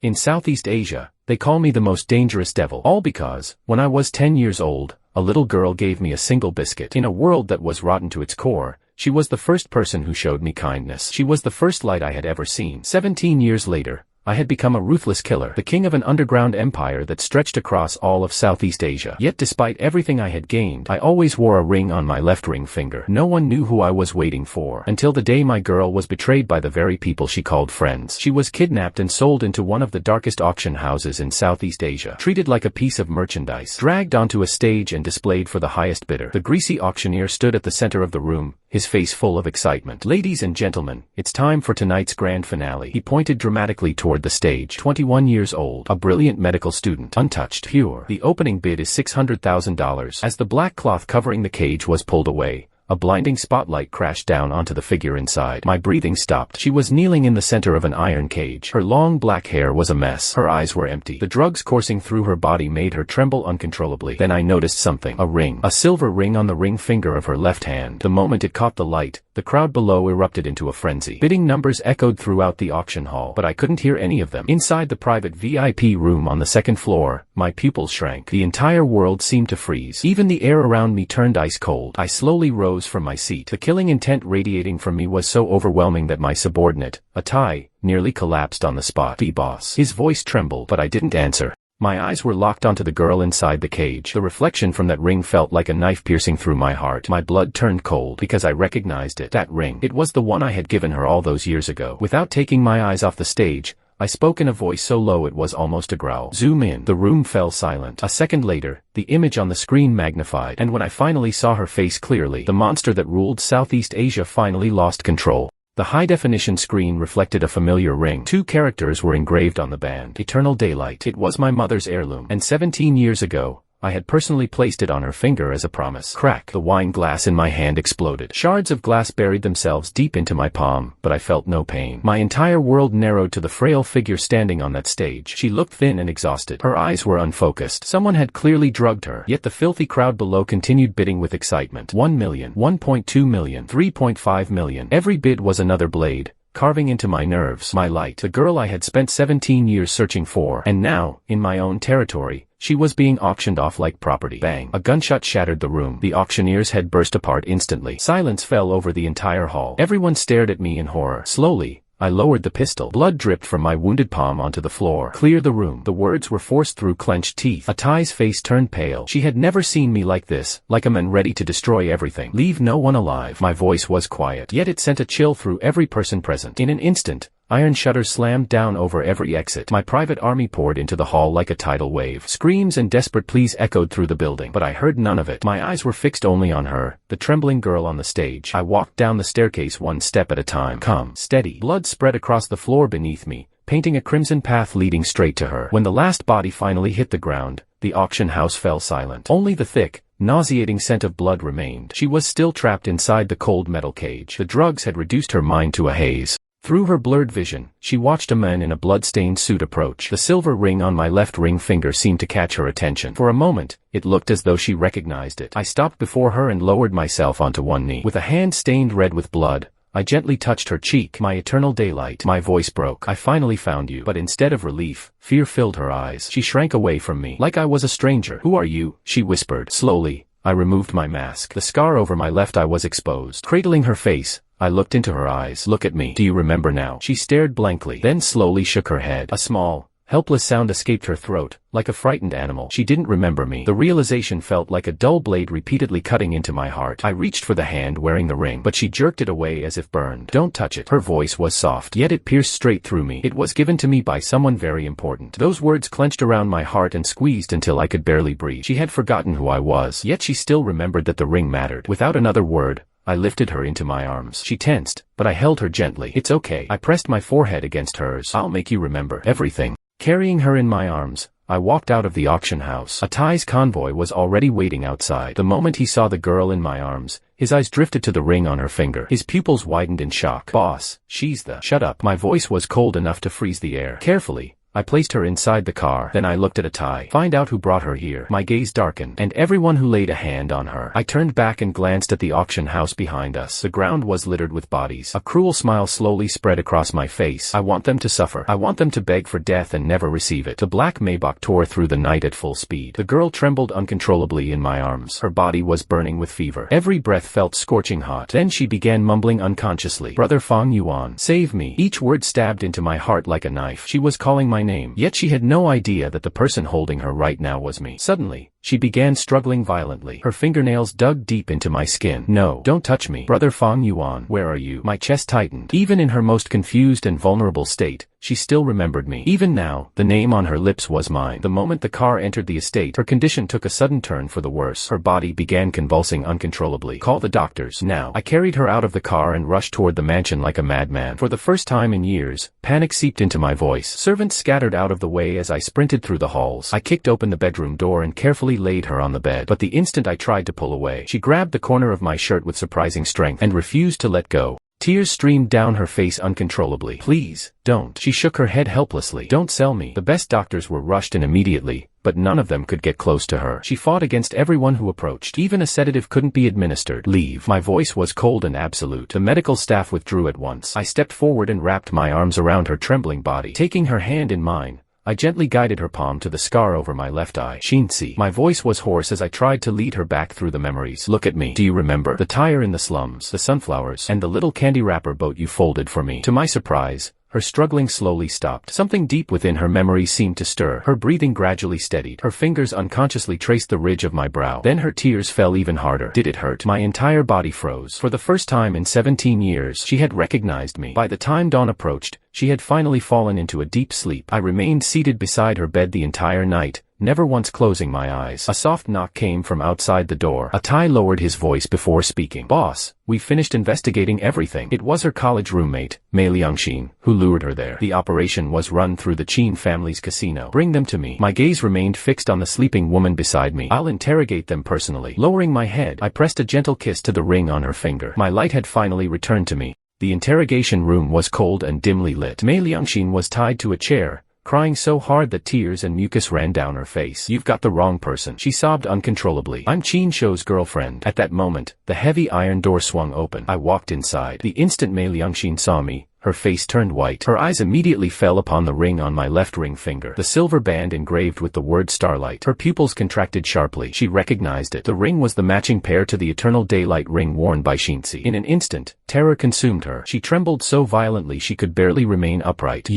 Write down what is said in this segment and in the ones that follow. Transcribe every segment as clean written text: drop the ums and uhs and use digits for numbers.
In Southeast Asia, they call me the most dangerous devil. All because, when I was 10 years old, a little girl gave me a single biscuit. In a world that was rotten to its core, she was the first person who showed me kindness. She was the first light I had ever seen. 17 years later, I had become a ruthless killer, the king of an underground empire that stretched across all of Southeast Asia. Yet despite everything I had gained, I always wore a ring on my left ring finger. No one knew who I was waiting for, until the day my girl was betrayed by the very people she called friends. She was kidnapped and sold into one of the darkest auction houses in Southeast Asia, treated like a piece of merchandise, dragged onto a stage and displayed for the highest bidder. The greasy auctioneer stood at the center of the room, his face full of excitement. "Ladies and gentlemen, it's time for tonight's grand finale." He pointed dramatically toward the stage. 21 years old, a brilliant medical student, untouched, pure. The opening bid is $600,000. As the black cloth covering the cage was pulled away, a blinding spotlight crashed down onto the figure inside. My breathing stopped. She was kneeling in the center of an iron cage. Her long black hair was a mess. Her eyes were empty. The drugs coursing through her body made her tremble uncontrollably. Then I noticed something. A ring. A silver ring on the ring finger of her left hand. The moment it caught the light, the crowd below erupted into a frenzy. Bidding numbers echoed throughout the auction hall, but I couldn't hear any of them. Inside the private VIP room on the second floor, my pupils shrank. The entire world seemed to freeze. Even the air around me turned ice cold. I slowly rose from my seat. The killing intent radiating from me was so overwhelming that my subordinate, a Thai, nearly collapsed on the spot. "The boss." His voice trembled, but I didn't answer. My eyes were locked onto the girl inside the cage. The reflection from that ring felt like a knife piercing through my heart. My blood turned cold because I recognized it. That ring. It was the one I had given her all those years ago. Without taking my eyes off the stage, I spoke in a voice so low it was almost a growl. "Zoom in." The room fell silent. A second later, the image on the screen magnified, and when I finally saw her face clearly, the monster that ruled Southeast Asia finally lost control. The high-definition screen reflected a familiar ring. 2 characters were engraved on the band. Eternal Daylight. It was my mother's heirloom, and 17 years ago, I had personally placed it on her finger as a promise. Crack. The wine glass in my hand exploded. Shards of glass buried themselves deep into my palm, but I felt no pain. My entire world narrowed to the frail figure standing on that stage. She looked thin and exhausted. Her eyes were unfocused. Someone had clearly drugged her. Yet the filthy crowd below continued bidding with excitement. 1 million, 1.2 million, 3.5 million. Every bid was another blade, carving into my nerves. My light. The girl I had spent 17 years searching for. And now, in my own territory, she was being auctioned off like property. Bang. A gunshot shattered the room. The auctioneer's head burst apart instantly. Silence fell over the entire hall. Everyone stared at me in horror. Slowly, I lowered the pistol. Blood dripped from my wounded palm onto the floor. "Clear the room." The words were forced through clenched teeth. A Thai's face turned pale. She had never seen me like this, like a man ready to destroy everything. "Leave no one alive." My voice was quiet, yet it sent a chill through every person present. In an instant, iron shutters slammed down over every exit. My private army poured into the hall like a tidal wave. Screams and desperate pleas echoed through the building, but I heard none of it. My eyes were fixed only on her, the trembling girl on the stage. I walked down the staircase one step at a time. Calm, steady. Blood spread across the floor beneath me, painting a crimson path leading straight to her. When the last body finally hit the ground, the auction house fell silent. Only the thick, nauseating scent of blood remained. She was still trapped inside the cold metal cage. The drugs had reduced her mind to a haze. Through her blurred vision, she watched a man in a blood-stained suit approach. The silver ring on my left ring finger seemed to catch her attention. For a moment, it looked as though she recognized it. I stopped before her and lowered myself onto one knee. With a hand stained red with blood, I gently touched her cheek. "My eternal daylight." My voice broke. "I finally found you." But instead of relief, fear filled her eyes. She shrank away from me, like I was a stranger. "Who are you?" she whispered. Slowly, I removed my mask. The scar over my left eye was exposed. Cradling her face, I looked into her eyes. "Look at me. Do you remember now?" She stared blankly, then slowly shook her head. A small, helpless sound escaped her throat, like a frightened animal. She didn't remember me. The realization felt like a dull blade repeatedly cutting into my heart. I reached for the hand wearing the ring, but she jerked it away as if burned. "Don't touch it." Her voice was soft, yet it pierced straight through me. "It was given to me by someone very important." Those words clenched around my heart and squeezed until I could barely breathe. She had forgotten who I was, yet she still remembered that the ring mattered. Without another word, I lifted her into my arms. She tensed, but I held her gently. "It's okay." I pressed my forehead against hers. "I'll make you remember everything." Carrying her in my arms, I walked out of the auction house. A Thai's convoy was already waiting outside. The moment he saw the girl in my arms, his eyes drifted to the ring on her finger. His pupils widened in shock. "Boss, she's the—" "Shut up." My voice was cold enough to freeze the air. Carefully, I placed her inside the car. Then I looked at Atai. Find out who brought her here. My gaze darkened. And everyone who laid a hand on her. I turned back and glanced at the auction house behind us. The ground was littered with bodies. A cruel smile slowly spread across my face. I want them to suffer. I want them to beg for death and never receive it. The black Maybach tore through the night at full speed. The girl trembled uncontrollably in my arms. Her body was burning with fever. Every breath felt scorching hot. Then she began mumbling unconsciously. Brother Fang Yuan, save me. Each word stabbed into my heart like a knife. She was calling my name, yet she had no idea that the person holding her right now was me. Suddenly, she began struggling violently. Her fingernails dug deep into my skin. No, don't touch me. Brother Fang Yuan, where are you? My chest tightened. Even in her most confused and vulnerable state, she still remembered me. Even now, the name on her lips was mine. The moment the car entered the estate, her condition took a sudden turn for the worse. Her body began convulsing uncontrollably. Call the doctors, now. I carried her out of the car and rushed toward the mansion like a madman. For the first time in years, panic seeped into my voice. Servants scattered out of the way as I sprinted through the halls. I kicked open the bedroom door and carefully laid her on the bed. But the instant I tried to pull away, she grabbed the corner of my shirt with surprising strength and refused to let go. Tears streamed down her face uncontrollably. Please, don't. She shook her head helplessly. Don't sell me. The best doctors were rushed in immediately, but none of them could get close to her. She fought against everyone who approached. Even a sedative couldn't be administered. Leave. My voice was cold and absolute. The medical staff withdrew at once. I stepped forward and wrapped my arms around her trembling body. Taking her hand in mine, I gently guided her palm to the scar over my left eye. Shinsi. My voice was hoarse as I tried to lead her back through the memories. Look at me. Do you remember? The tire in the slums, the sunflowers, and the little candy wrapper boat you folded for me. To my surprise, her struggling slowly stopped. Something deep within her memory seemed to stir. Her breathing gradually steadied. Her fingers unconsciously traced the ridge of my brow. Then her tears fell even harder. Did it hurt? My entire body froze. For the first time in 17 years, she had recognized me. By the time dawn approached, she had finally fallen into a deep sleep. I remained seated beside her bed the entire night, never once closing my eyes. A soft knock came from outside the door. Atai lowered his voice before speaking. Boss, we finished investigating everything. It was her college roommate, Mei Liangxin, who lured her there. The operation was run through the Qin family's casino. Bring them to me. My gaze remained fixed on the sleeping woman beside me. I'll interrogate them personally. Lowering my head, I pressed a gentle kiss to the ring on her finger. My light had finally returned to me. The interrogation room was cold and dimly lit. Mei Liangxin was tied to a chair, crying so hard that tears and mucus ran down her face. You've got the wrong person. She sobbed uncontrollably. I'm Qin Shou's girlfriend. At that moment, the heavy iron door swung open. I walked inside. The instant Mei Liangxin saw me, her face turned white. Her eyes immediately fell upon the ring on my left ring finger, the silver band engraved with the word Starlight. Her pupils contracted sharply. She recognized it. The ring was the matching pair to the Eternal Daylight ring worn by Shinsi. In an instant, terror consumed her. She trembled so violently she could barely remain upright.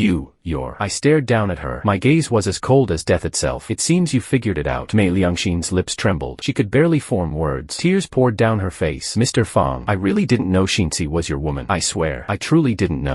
I stared down at her. My gaze was as cold as death itself. It seems you figured it out. Mei Liangxin's lips trembled. She could barely form words. Tears poured down her face. Mr. Fang, I really didn't know Shinsi was your woman. I swear. I truly didn't know.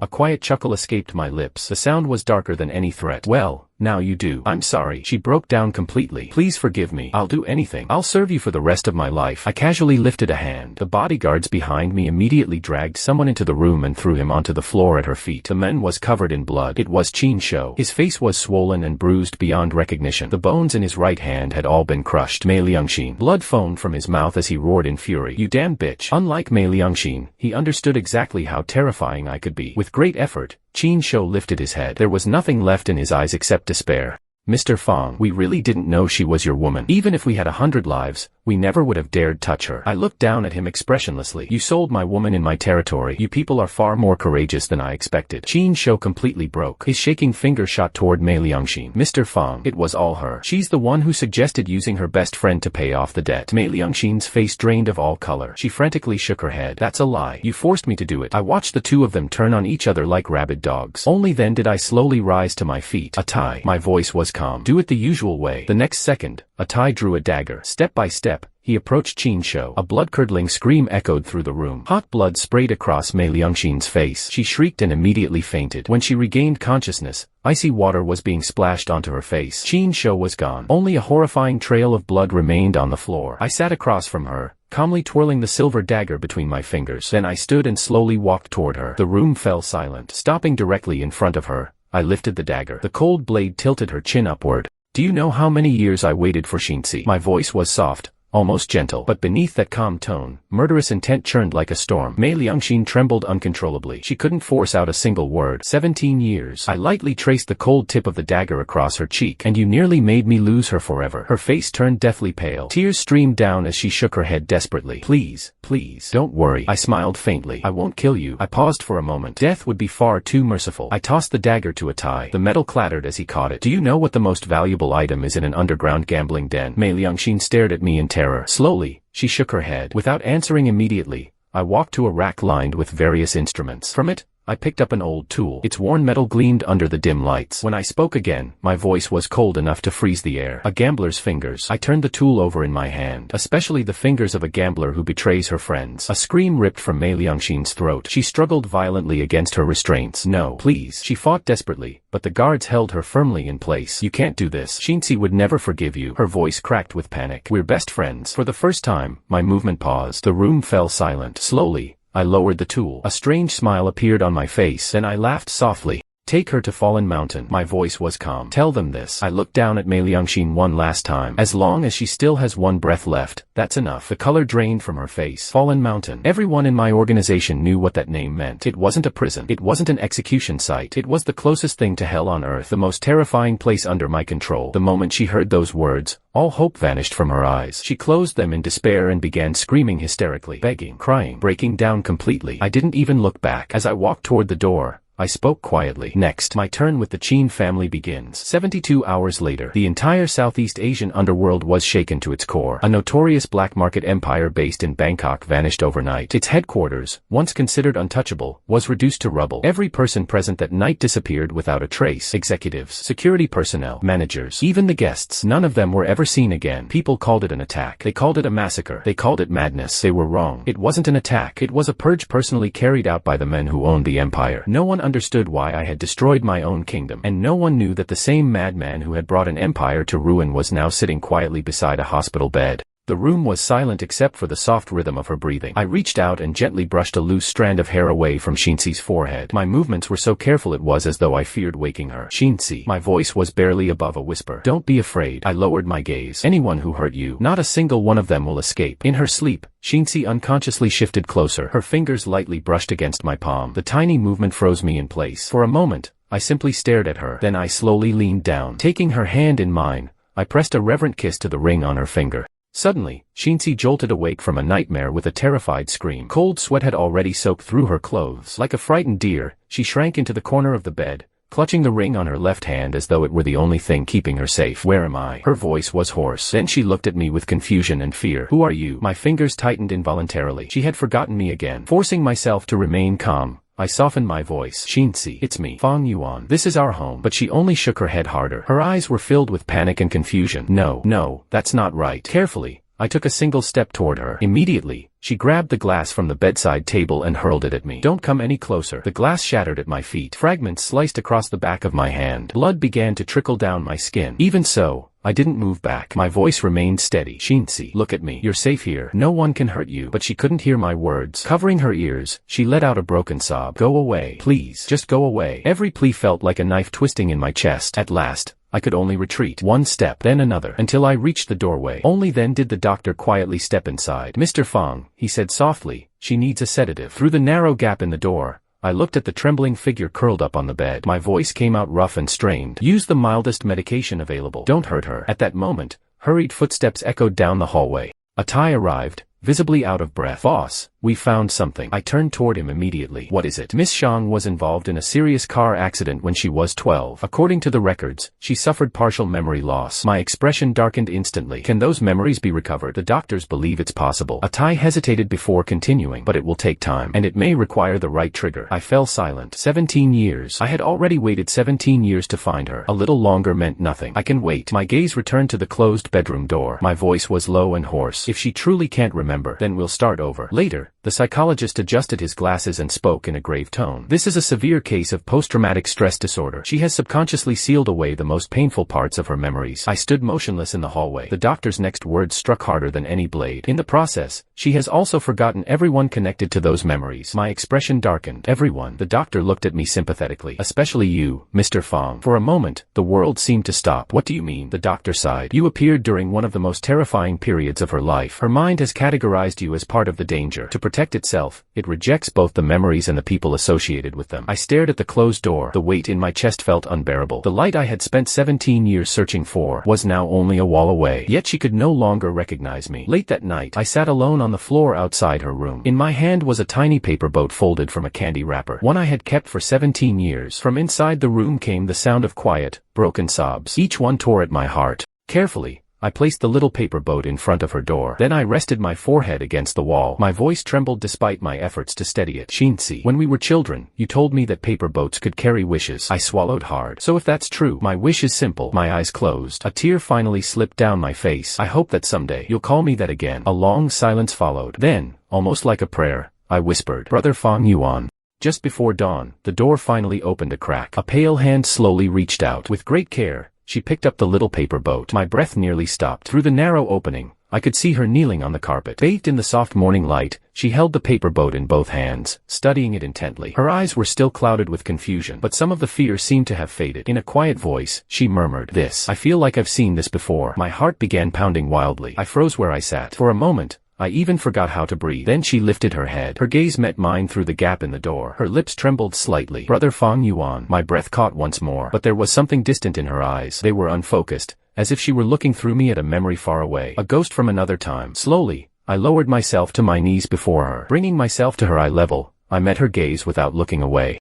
A quiet chuckle escaped my lips. The sound was darker than any threat. Well, now you do. I'm sorry. She broke down completely. Please forgive me. I'll do anything. I'll serve you for the rest of my life. I casually lifted a hand. The bodyguards behind me immediately dragged someone into the room and threw him onto the floor at her feet. The man was covered in blood. It was Qin Shou. His face was swollen and bruised beyond recognition. The bones in his right hand had all been crushed. Mei Liangxin. Blood foamed from his mouth as he roared in fury. You damn bitch. Unlike Mei Liangxin, he understood exactly how terrifying I could be. With great effort, Qin Shou lifted his head. There was nothing left in his eyes except despair. Mr. Fang, we really didn't know she was your woman. Even if we had 100 lives, we never would have dared touch her. I looked down at him expressionlessly. You sold my woman in my territory. You people are far more courageous than I expected. Qin Shou completely broke. His shaking finger shot toward Mei Liangxin. Mr. Fang, it was all her. She's the one who suggested using her best friend to pay off the debt. Mei Liangxin's face drained of all color. She frantically shook her head. That's a lie. You forced me to do it. I watched the two of them turn on each other like rabid dogs. Only then did I slowly rise to my feet. Atai. My voice was calm. Do it the usual way. The next second, Atai drew a dagger. Step by step, he approached Qin Shou. A blood-curdling scream echoed through the room. Hot blood sprayed across Mei Liangxin's face. She shrieked and immediately fainted. When she regained consciousness, icy water was being splashed onto her face. Qin Shou was gone. Only a horrifying trail of blood remained on the floor. I sat across from her, calmly twirling the silver dagger between my fingers. Then I stood and slowly walked toward her. The room fell silent. Stopping directly in front of her, I lifted the dagger. The cold blade tilted her chin upward. Do you know how many years I waited for Shinsi? My voice was soft, almost gentle. But beneath that calm tone, murderous intent churned like a storm. Mei Liangxin trembled uncontrollably. She couldn't force out a single word. 17 years. I lightly traced the cold tip of the dagger across her cheek. And you nearly made me lose her forever. Her face turned deathly pale. Tears streamed down as she shook her head desperately. Please, please, don't worry. I smiled faintly. I won't kill you. I paused for a moment. Death would be far too merciful. I tossed the dagger to Atai. The metal clattered as he caught it. Do you know what the most valuable item is in an underground gambling den? Mei Liangxin stared at me in terror. Slowly, she shook her head. Without answering immediately, I walked to a rack lined with various instruments. From it, I picked up an old tool. Its worn metal gleamed under the dim lights. When I spoke again, my voice was cold enough to freeze the air. A gambler's fingers. I turned the tool over in my hand. Especially the fingers of a gambler who betrays her friends. A scream ripped from Mei Liangxin's throat. She struggled violently against her restraints. No, please. She fought desperately, but the guards held her firmly in place. You can't do this. Xinzi would never forgive you. Her voice cracked with panic. We're best friends. For the first time, my movement paused. The room fell silent. Slowly, I lowered the tool. A strange smile appeared on my face. Then I laughed softly. Take her to Fallen Mountain. My voice was calm. Tell them this. I looked down at Mei Liangxin one last time. As long as she still has one breath left, that's enough. The color drained from her face. Fallen Mountain. Everyone in my organization knew what that name meant. It wasn't a prison. It wasn't an execution site. It was the closest thing to hell on earth. The most terrifying place under my control. The moment she heard those words, all hope vanished from her eyes. She closed them in despair and began screaming hysterically, begging, crying, breaking down completely. I didn't even look back. As I walked toward the door, I spoke quietly. Next, my turn with the Qin family begins. 72 hours later, the entire Southeast Asian underworld was shaken to its core. A notorious black market empire based in Bangkok vanished overnight. Its headquarters, once considered untouchable, was reduced to rubble. Every person present that night disappeared without a trace. Executives, security personnel, managers, even the guests. None of them were ever seen again. People called it an attack. They called it a massacre. They called it madness. They were wrong. It wasn't an attack. It was a purge personally carried out by the men who owned the empire. No one understood why I had destroyed my own kingdom, and no one knew that the same madman who had brought an empire to ruin was now sitting quietly beside a hospital bed. The room was silent except for the soft rhythm of her breathing. I reached out and gently brushed a loose strand of hair away from Xinzi's forehead. My movements were so careful it was as though I feared waking her. Xinzi. My voice was barely above a whisper. Don't be afraid. I lowered my gaze. Anyone who hurt you, not a single one of them will escape. In her sleep, Xinzi unconsciously shifted closer. Her fingers lightly brushed against my palm. The tiny movement froze me in place. For a moment, I simply stared at her. Then I slowly leaned down. Taking her hand in mine, I pressed a reverent kiss to the ring on her finger. Suddenly, Xinzi jolted awake from a nightmare with a terrified scream. Cold sweat had already soaked through her clothes. Like a frightened deer, she shrank into the corner of the bed, clutching the ring on her left hand as though it were the only thing keeping her safe. Where am I? Her voice was hoarse. Then she looked at me with confusion and fear. Who are you? My fingers tightened involuntarily. She had forgotten me again. Forcing myself to remain calm, I softened my voice. Xinzi. It's me, Fang Yuan. This is our home. But she only shook her head harder. Her eyes were filled with panic and confusion. No, that's not right. Carefully, I took a single step toward her. Immediately, she grabbed the glass from the bedside table and hurled it at me. Don't come any closer. The glass shattered at my feet. Fragments sliced across the back of my hand. Blood began to trickle down my skin. Even so, I didn't move back. My voice remained steady. Xinzi, look at me. You're safe here. No one can hurt you. But she couldn't hear my words. Covering her ears, she let out a broken sob. Go away. Please. Just go away. Every plea felt like a knife twisting in my chest. At last, I could only retreat. One step, then another, until I reached the doorway. Only then did the doctor quietly step inside. Mr. Fang, he said softly, she needs a sedative. Through the narrow gap in the door, I looked at the trembling figure curled up on the bed. My voice came out rough and strained. Use the mildest medication available. Don't hurt her. At that moment, hurried footsteps echoed down the hallway. Atai arrived, visibly out of breath. Boss, we found something. I turned toward him immediately. What is it? Miss Shang was involved in a serious car accident when she was 12. According to the records, she suffered partial memory loss. My expression darkened instantly. Can those memories be recovered? The doctors believe it's possible. Atai hesitated before continuing, but it will take time, and it may require the right trigger. I fell silent. 17 years. I had already waited 17 years to find her. A little longer meant nothing. I can wait. My gaze returned to the closed bedroom door. My voice was low and hoarse. If she truly can't remember, then we'll start over. Later, The psychologist adjusted his glasses and spoke in a grave tone. This is a severe case of post-traumatic stress disorder. She has subconsciously sealed away the most painful parts of her memories. I stood motionless in the hallway. The doctor's next words struck harder than any blade. In the process, she has also forgotten everyone connected to those memories. My expression darkened. Everyone. The doctor looked at me sympathetically. Especially you, Mr. Fong. For a moment, the world seemed to stop. What do you mean? The doctor sighed. You appeared during one of the most terrifying periods of her life. Her mind has categorized you as part of the danger. To protect itself, it rejects both the memories and the people associated with them. I stared at the closed door. The weight in my chest felt unbearable. The light I had spent 17 years searching for was now only a wall away. Yet she could no longer recognize me. Late that night, I sat alone on the floor outside her room. In my hand was a tiny paper boat folded from a candy wrapper, one I had kept for 17 years. From inside the room came the sound of quiet, broken sobs. Each one tore at my heart. Carefully, I placed the little paper boat in front of her door. Then I rested my forehead against the wall. My voice trembled despite my efforts to steady it. Shinsi, when we were children, you told me that paper boats could carry wishes. I swallowed hard. So if that's true, my wish is simple. My eyes closed. A tear finally slipped down my face. I hope that someday you'll call me that again. A long silence followed. Then, almost like a prayer, I whispered, Brother Fong Yuan. Just before dawn, the door finally opened a crack. A pale hand slowly reached out. With great care, she picked up the little paper boat. My breath nearly stopped. Through the narrow opening, I could see her kneeling on the carpet. Bathed in the soft morning light, she held the paper boat in both hands, studying it intently. Her eyes were still clouded with confusion, but some of the fear seemed to have faded. In a quiet voice, she murmured, This. I feel like I've seen this before. My heart began pounding wildly. I froze where I sat. For a moment, I even forgot how to breathe. Then she lifted her head. Her gaze met mine through the gap in the door. Her lips trembled slightly. Brother Fong Yuan. My breath caught once more. But there was something distant in her eyes. They were unfocused, as if she were looking through me at a memory far away. A ghost from another time. Slowly, I lowered myself to my knees before her. Bringing myself to her eye level, I met her gaze without looking away.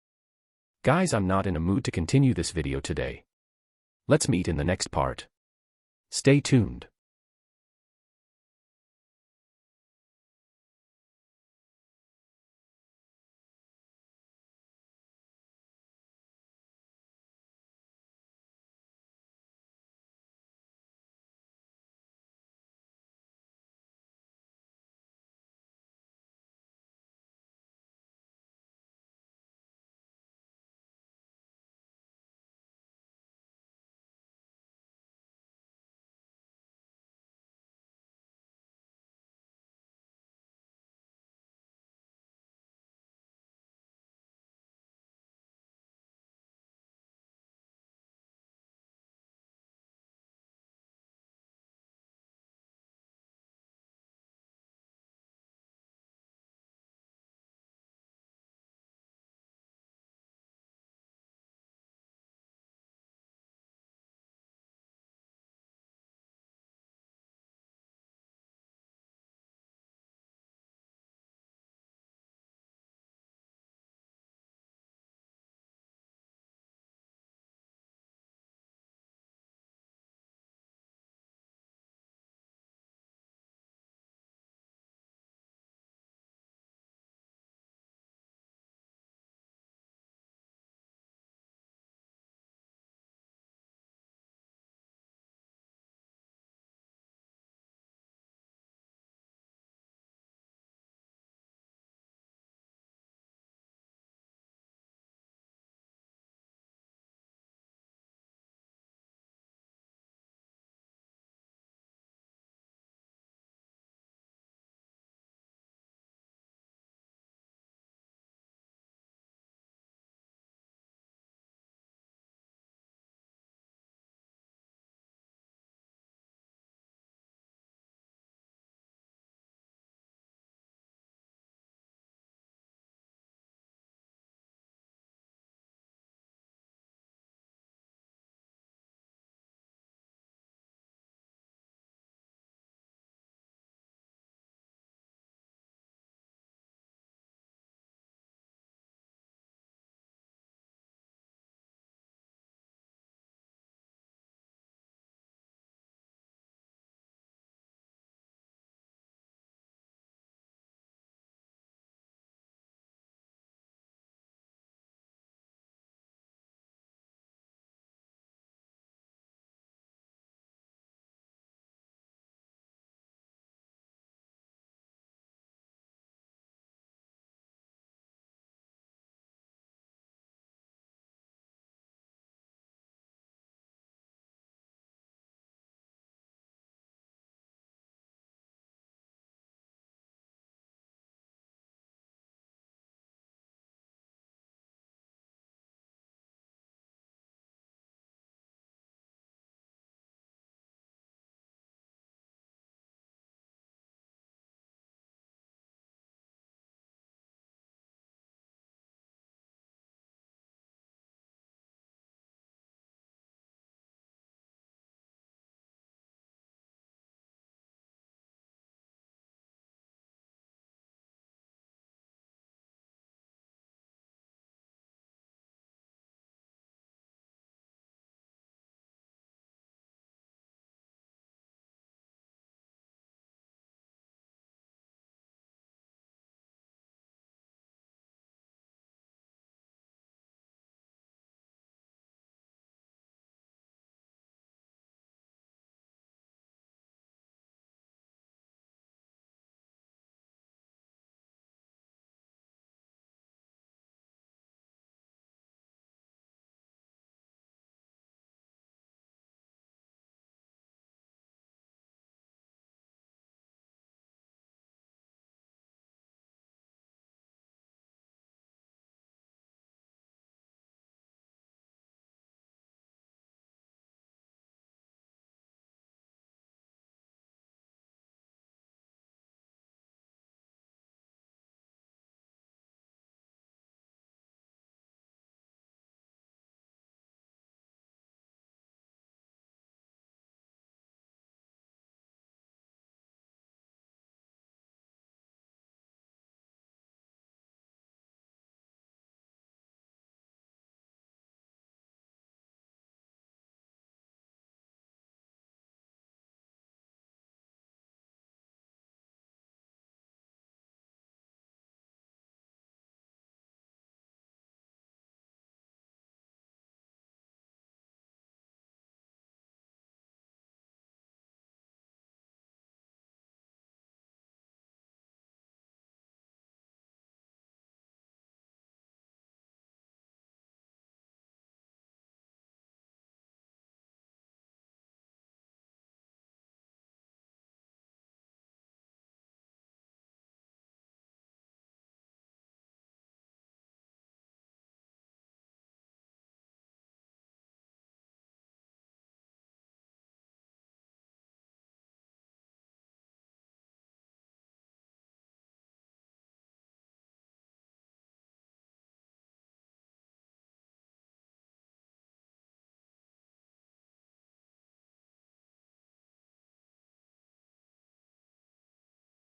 Guys, I'm not in a mood to continue this video today. Let's meet in the next part. Stay tuned.